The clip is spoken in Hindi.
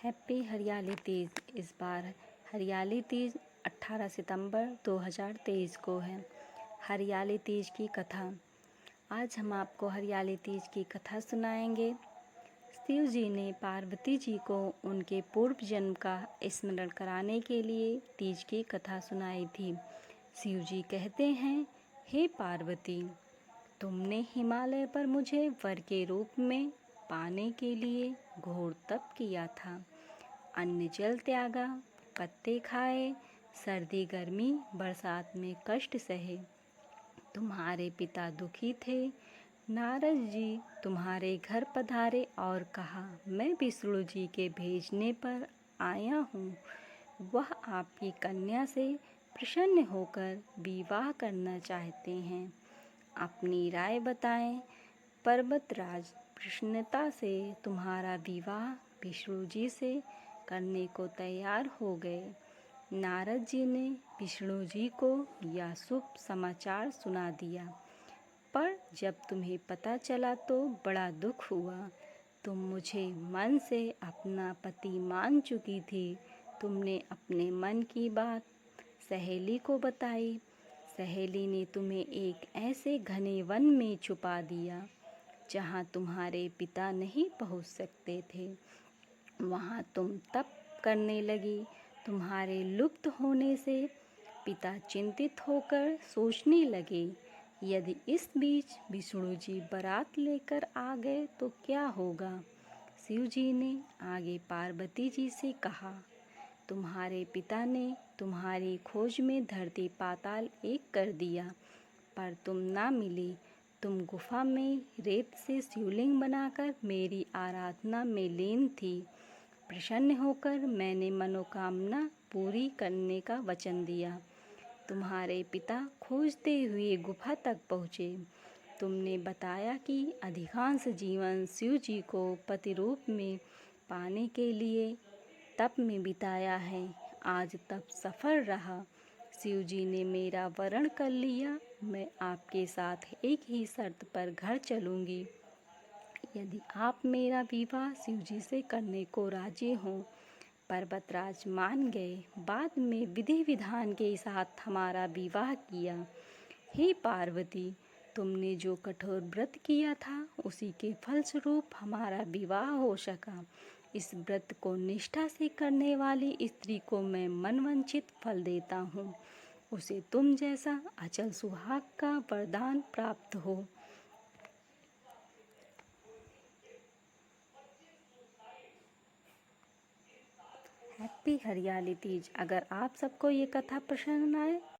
हैप्पी हरियाली तीज। इस बार हरियाली तीज 18 सितंबर 2023 को है। हरियाली तीज की कथा। आज हम आपको हरियाली तीज की कथा सुनाएंगे। शिव जी ने पार्वती जी को उनके पूर्व जन्म का स्मरण कराने के लिए तीज की कथा सुनाई थी। शिव जी कहते हैं, हे पार्वती, तुमने हिमालय पर मुझे वर के रूप में पाने के लिए घोर तप किया था। अन्न जल त्यागा, पत्ते खाए, सर्दी गर्मी बरसात में कष्ट सहे। तुम्हारे पिता दुखी थे। नारद जी तुम्हारे घर पधारे और कहा, मैं विष्णु जी के भेजने पर आया हूँ। वह आपकी कन्या से प्रसन्न होकर विवाह करना चाहते हैं। अपनी राय बताएं। पर्वतराज प्रसन्नता से तुम्हारा विवाह विष्णु जी से करने को तैयार हो गए। नारद जी ने विष्णु जी को यह शुभ समाचार सुना दिया, पर जब तुम्हें पता चला तो बड़ा दुख हुआ। तुम मुझे मन से अपना पति मान चुकी थी। तुमने अपने मन की बात सहेली को बताई। सहेली ने तुम्हें एक ऐसे घने वन में छुपा दिया जहाँ तुम्हारे पिता नहीं पहुँच सकते थे। वहाँ तुम तप करने लगी। तुम्हारे लुप्त होने से पिता चिंतित होकर सोचने लगे, यदि इस बीच विष्णु जी बारात लेकर आ गए तो क्या होगा। शिव जी ने आगे पार्वती जी से कहा, तुम्हारे पिता ने तुम्हारी खोज में धरती पाताल एक कर दिया, पर तुम ना मिली। तुम गुफा में रेत से शिवलिंग बनाकर मेरी आराधना में लीन थी। प्रसन्न होकर मैंने मनोकामना पूरी करने का वचन दिया। तुम्हारे पिता खोजते हुए गुफा तक पहुँचे। तुमने बताया कि अधिकांश जीवन शिव जी को पति रूप में पाने के लिए तप में बिताया है। आज तप सफल रहा। शिव जी ने मेरा वरण कर लिया। मैं आपके साथ एक ही शर्त पर घर चलूँगी, यदि आप मेरा विवाह शिव जी से करने को राजी हों। पर्वतराज मान गए। बाद में विधि विधान के साथ हमारा विवाह किया। हे पार्वती, तुमने जो कठोर व्रत किया था उसी के फलस्वरूप हमारा विवाह हो सका। इस व्रत को निष्ठा से करने वाली स्त्री को मैं मनवांछित फल देता हूँ। उसे तुम जैसा अचल सुहाग का वरदान प्राप्त हो। हैप्पी हरियाली तीज। अगर आप सबको ये कथा पसंद आए